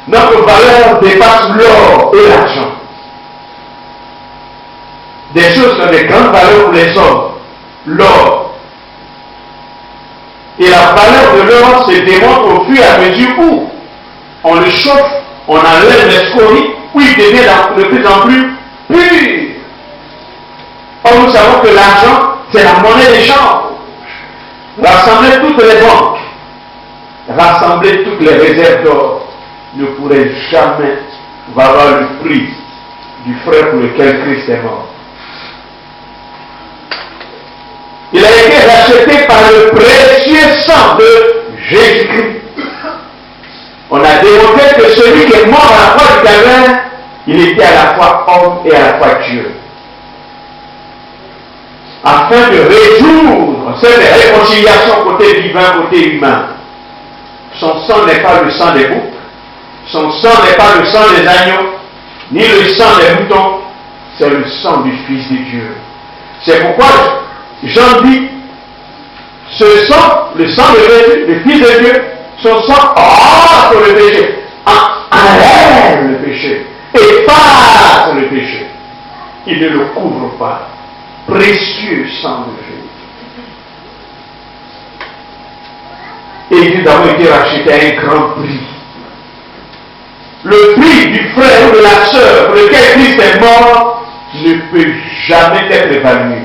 Notre valeur dépasse l'or et l'argent. Des choses qui ont de grandes valeurs pour les hommes. L'or. Et la valeur de l'or se démontre au fur et à mesure où on le chauffe, on enlève les scories, où il devient de plus en plus pur. Or, nous savons que l'argent, c'est la monnaie d'échange. Rassembler toutes les banques, rassembler toutes les réserves d'or ne pourrait jamais valoir le prix du frère pour lequel Christ est mort. Il a été racheté par le précieux sang de Jésus-Christ. On a démontré que celui qui est mort à la croix du Calvaire, il était à la fois homme et à la fois Dieu. Afin de résoudre cette réconciliation côté divin, côté humain. Son sang n'est pas le sang des boucs, son sang n'est pas le sang des agneaux, ni le sang des moutons, c'est le sang du Fils de Dieu. C'est pourquoi Jean dit, ce sang, le sang de Jésus, le Fils de Dieu, son sang ôte le péché, enlève le péché, efface le péché. Il ne le couvre pas. Précieux sang de Jésus. Et nous avons été rachetés à un grand prix. Le prix du frère ou de la sœur pour lequel Christ est mort ne peut jamais être évalué.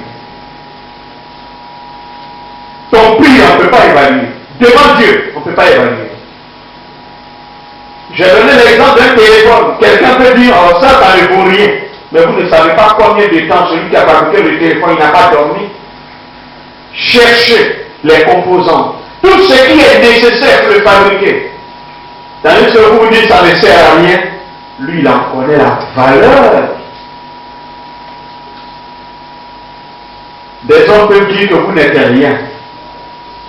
Ton prix, on ne peut pas évaluer. Devant Dieu, on ne peut pas évaluer. J'ai donné l'exemple d'un téléphone. Quelqu'un peut dire, oh, ça ne vaut rien. Mais vous ne savez pas combien de temps celui qui a fabriqué le téléphone, il n'a pas dormi. Cherchez les composants. Tout ce qui est nécessaire pour le fabriquer. Tandis que vous vous dites ça ne sert à rien. Lui, il en connaît la valeur. Des hommes peuvent dire que vous n'êtes rien.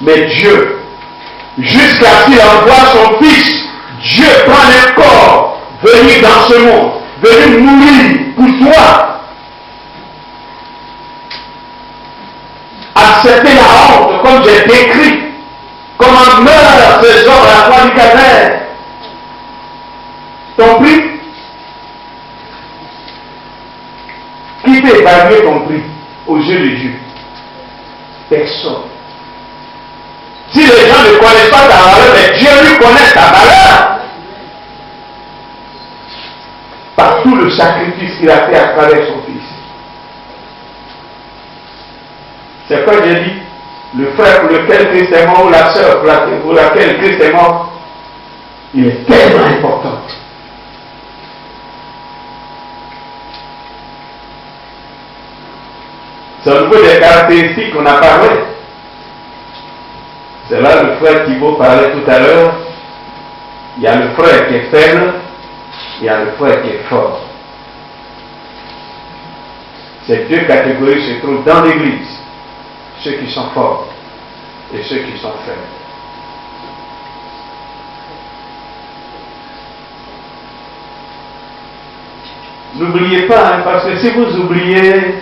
Mais Dieu, jusqu'à ce qu'il envoie son Fils, Dieu prend un corps venu dans ce monde, venu mourir pour toi. Accepter la honte comme j'ai décrit. Comment meurent ces hommes à la croix du Calvaire. Ton prix? Qui peut évaluer ton prix aux yeux de Dieu? Personne. Si les gens ne connaissent pas ta valeur, mais Dieu lui connaît ta valeur. Par tout le sacrifice qu'il a fait à travers son Fils. C'est quoi j'ai dit? Le frère pour lequel Christ est mort, ou la sœur pour laquelle Christ est mort, il est tellement important. C'est au niveau des caractéristiques qu'on a parlé. C'est là le frère Thibaut parlait tout à l'heure. Il y a le frère qui est faible, il y a le frère qui est fort. Ces deux catégories se trouvent dans l'Église. Ceux qui sont forts et ceux qui sont faibles. N'oubliez pas, hein, parce que si vous oubliez,